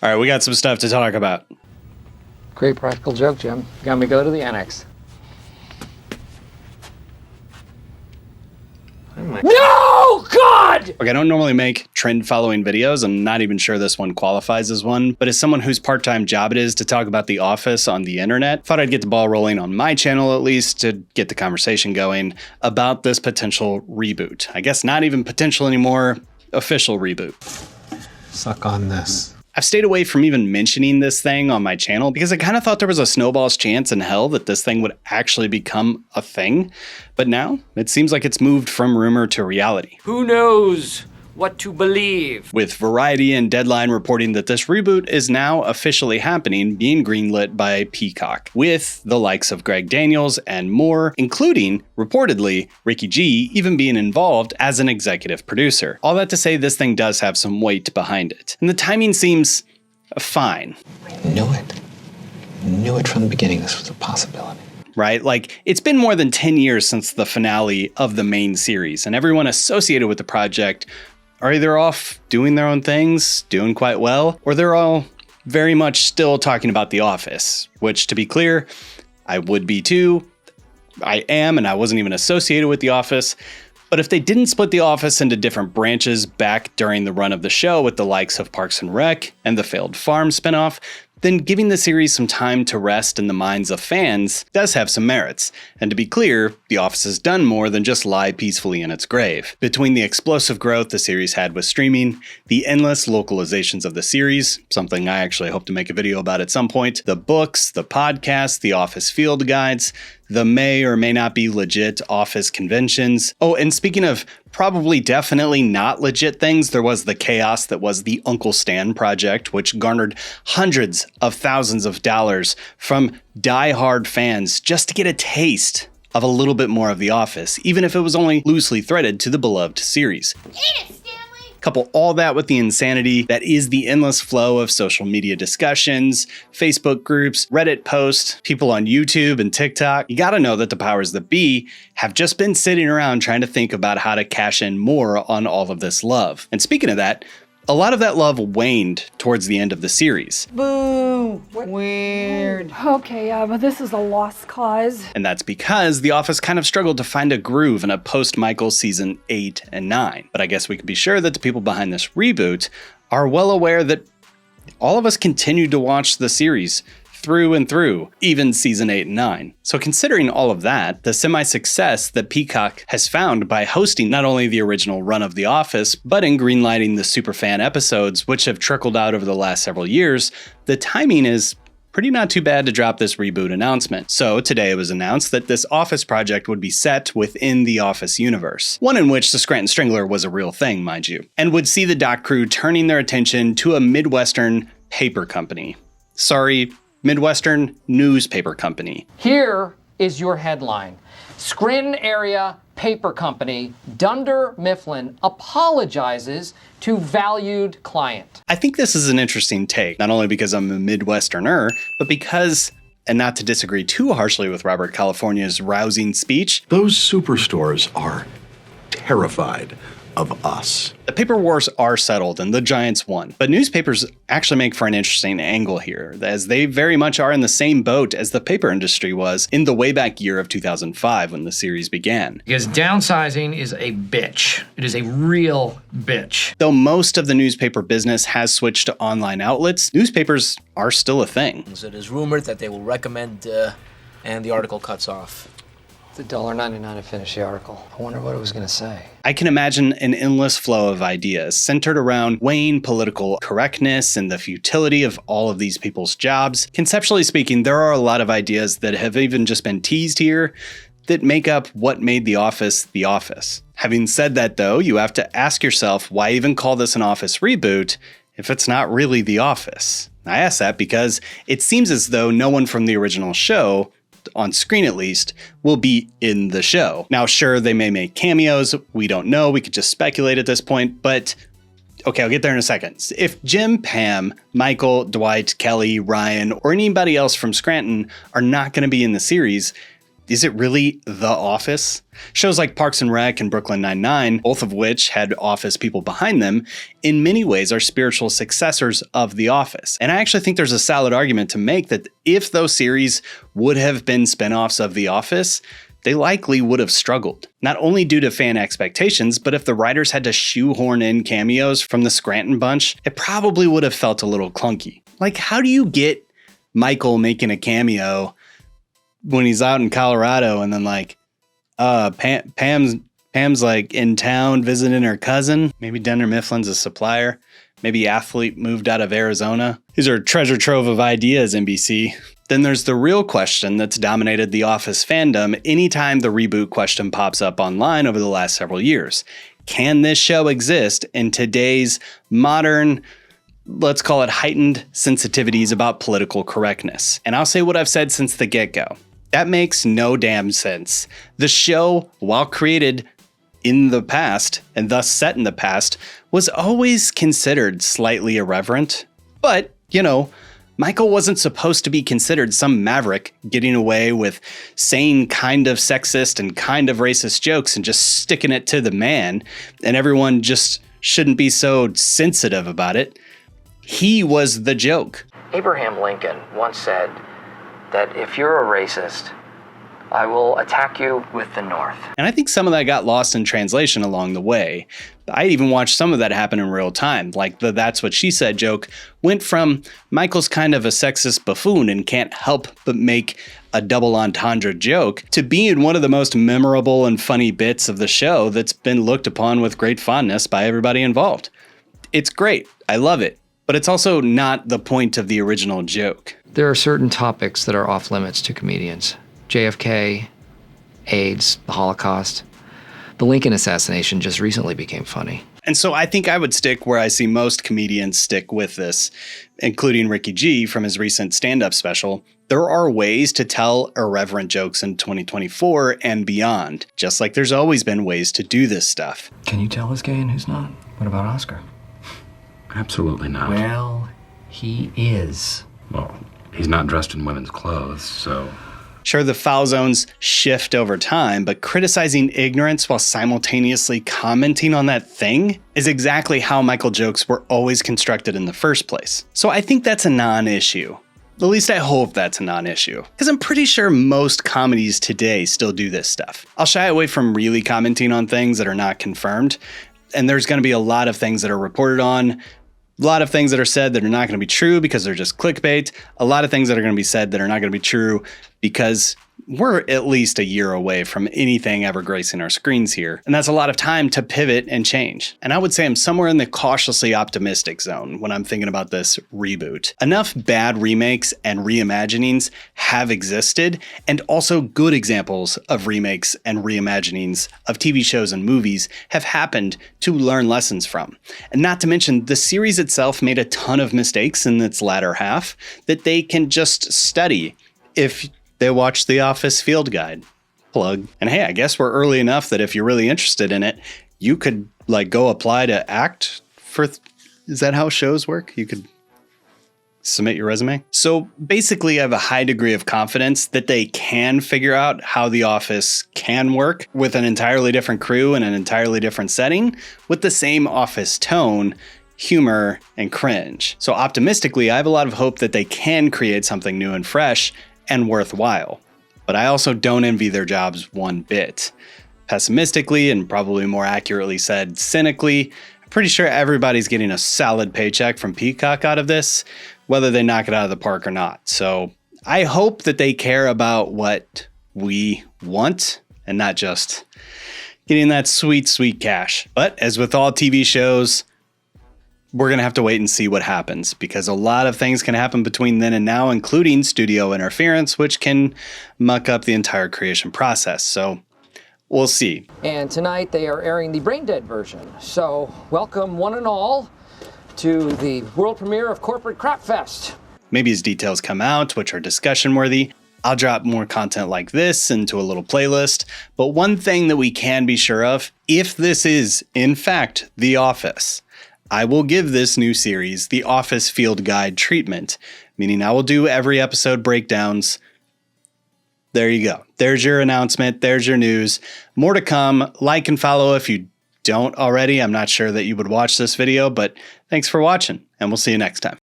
All right, we got some stuff to talk about. Great practical joke, Jim. Got me go to the annex. No, God! Okay, I don't normally make trend-following videos. I'm not even sure this one qualifies as one, but as someone whose part-time job it is to talk about The Office on the internet, thought I'd get the ball rolling on my channel at least to get the conversation going about this potential reboot. I guess not even potential anymore, official reboot. Suck on this. I've stayed away from even mentioning this thing on my channel because I kind of thought there was a snowball's chance in hell that this thing would actually become a thing. But now it seems like it's moved from rumor to reality. Who knows what to believe? With Variety and Deadline reporting that this reboot is now officially happening, being greenlit by Peacock, with the likes of Greg Daniels and more, including, reportedly, Ricky G even being involved as an executive producer. All that to say, this thing does have some weight behind it. And the timing seems fine. Knew it from the beginning this was a possibility. Right? Like, it's been more than 10 years since the finale of the main series, and everyone associated with the project are either off doing their own things, doing quite well, or they're all very much still talking about The Office, which, to be clear, I would be too. I am, and I wasn't even associated with The Office. But if they didn't split The Office into different branches back during the run of the show with the likes of Parks and Rec and the failed Farm spinoff, then giving the series some time to rest in the minds of fans does have some merits. And to be clear, The Office has done more than just lie peacefully in its grave. Between the explosive growth the series had with streaming, the endless localizations of the series, something I actually hope to make a video about at some point, the books, the podcasts, the Office field guides, the may or may not be legit Office conventions. Oh, and speaking of probably definitely not legit things, there was the chaos that was the Uncle Stan project, which garnered hundreds of thousands of dollars from die-hard fans just to get a taste of a little bit more of The Office, even if it was only loosely threaded to the beloved series. Couple all that with the insanity that is the endless flow of social media discussions, Facebook groups, Reddit posts, people on YouTube and TikTok. You gotta know that the powers that be have just been sitting around trying to think about how to cash in more on all of this love. And speaking of that, a lot of that love waned towards the end of the series. Boo! Weird. Okay, but this is a lost cause. And that's because The Office kind of struggled to find a groove in a post-Michael season 8 and 9. But I guess we can be sure that the people behind this reboot are well aware that all of us continued to watch the series through and through, even season 8 and 9. So considering all of that, the semi-success that Peacock has found by hosting not only the original run of The Office, but in greenlighting the superfan episodes, which have trickled out over the last several years, the timing is pretty not too bad to drop this reboot announcement. So today it was announced that this Office project would be set within the Office universe, one in which the Scranton Strangler was a real thing, mind you, and would see the doc crew turning their attention to a Midwestern paper company. Sorry, Midwestern newspaper company. Here is your headline. Scranton area paper company Dunder Mifflin apologizes to valued client. I think this is an interesting take, not only because I'm a Midwesterner, but because, and not to disagree too harshly with Robert California's rousing speech, those superstores are terrified of us. The paper wars are settled and the Giants won, but newspapers actually make for an interesting angle here, as they very much are in the same boat as the paper industry was in the way back year of 2005 when the series began. Because downsizing is a bitch. It is a real bitch. Though most of the newspaper business has switched to online outlets, newspapers are still a thing. So it is rumored that they will recommend, and the article cuts off. It's $1.99 to finish the article. I wonder what it was going to say. I can imagine an endless flow of ideas centered around weighing political correctness and the futility of all of these people's jobs. Conceptually speaking, there are a lot of ideas that have even just been teased here that make up what made The Office The Office. Having said that though, you have to ask yourself, why even call this an Office reboot if it's not really The Office? I ask that because it seems as though no one from the original show, on screen at least, will be in the show. Now, sure, they may make cameos. We don't know. We could just speculate at this point, but okay, I'll get there in a second. If Jim, Pam, Michael, Dwight, Kelly, Ryan, or anybody else from Scranton are not going to be in the series, Is it really The Office? Shows like Parks and Rec and Brooklyn Nine-Nine, both of which had Office people behind them, in many ways are spiritual successors of The Office. And I actually think there's a solid argument to make that if those series would have been spinoffs of The Office, they likely would have struggled. Not only due to fan expectations, but if the writers had to shoehorn in cameos from the Scranton bunch, it probably would have felt a little clunky. Like, how do you get Michael making a cameo when he's out in Colorado and then like, Pam's like in town visiting her cousin. Maybe Dunder Mifflin's a supplier. Maybe Athlete moved out of Arizona. These are treasure trove of ideas, NBC. Then there's the real question that's dominated The Office fandom anytime the reboot question pops up online over the last several years. Can this show exist in today's modern, let's call it heightened sensitivities about political correctness? And I'll say what I've said since the get-go. That makes no damn sense. The show, while created in the past, and thus set in the past, was always considered slightly irreverent. But, you know, Michael wasn't supposed to be considered some maverick getting away with saying kind of sexist and kind of racist jokes and just sticking it to the man, and everyone just shouldn't be so sensitive about it. He was the joke. Abraham Lincoln once said that if you're a racist, I will attack you with the North. And I think some of that got lost in translation along the way. I even watched some of that happen in real time. Like the "that's what she said" joke went from Michael's kind of a sexist buffoon and can't help but make a double entendre joke to being one of the most memorable and funny bits of the show that's been looked upon with great fondness by everybody involved. It's great. I love it. But it's also not the point of the original joke. There are certain topics that are off limits to comedians. JFK, AIDS, the Holocaust. The Lincoln assassination just recently became funny. And so I think I would stick where I see most comedians stick with this, including Ricky G from his recent stand-up special. There are ways to tell irreverent jokes in 2024 and beyond, just like there's always been ways to do this stuff. Can you tell who's gay and who's not? What about Oscar? Absolutely not. Well, he is. Well, he's not dressed in women's clothes, so... Sure, the foul zones shift over time, but criticizing ignorance while simultaneously commenting on that thing is exactly how Michael jokes were always constructed in the first place. So I think that's a non-issue. At least I hope that's a non-issue. Because I'm pretty sure most comedies today still do this stuff. I'll shy away from really commenting on things that are not confirmed, and there's going to be a lot of things that are reported on, a lot of things that are said that are not going to be true because they're just clickbait. A lot of things that are going to be said that are not going to be true because we're at least a year away from anything ever gracing our screens here. And that's a lot of time to pivot and change. And I would say I'm somewhere in the cautiously optimistic zone when I'm thinking about this reboot. Enough bad remakes and reimaginings have existed, and also good examples of remakes and reimaginings of TV shows and movies have happened to learn lessons from. And not to mention, the series itself made a ton of mistakes in its latter half that they can just study if they watch The Office Field Guide. Plug. And hey, I guess we're early enough that if you're really interested in it, you could like go apply to act for, is that how shows work? You could submit your resume. So basically I have a high degree of confidence that they can figure out how The Office can work with an entirely different crew and an entirely different setting with the same Office tone, humor, and cringe. So optimistically, I have a lot of hope that they can create something new and fresh and worthwhile. But I also don't envy their jobs one bit. Pessimistically, and probably more accurately said, cynically, I'm pretty sure everybody's getting a solid paycheck from Peacock out of this, whether they knock it out of the park or not. So I hope that they care about what we want and not just getting that sweet, sweet cash. But as with all TV shows, we're going to have to wait and see what happens, because a lot of things can happen between then and now, including studio interference, which can muck up the entire creation process. So we'll see. And tonight they are airing the Brain Dead version. So welcome one and all to the world premiere of Corporate Crap Fest. Maybe as details come out, which are discussion worthy, I'll drop more content like this into a little playlist. But one thing that we can be sure of, if this is in fact The Office, I will give this new series the Office Field Guide treatment, meaning I will do every episode breakdowns there you go. There's your announcement. There's your news. More to come. Like and follow if you don't already. I'm not sure that you would watch this video, but thanks for watching, and we'll see you next time.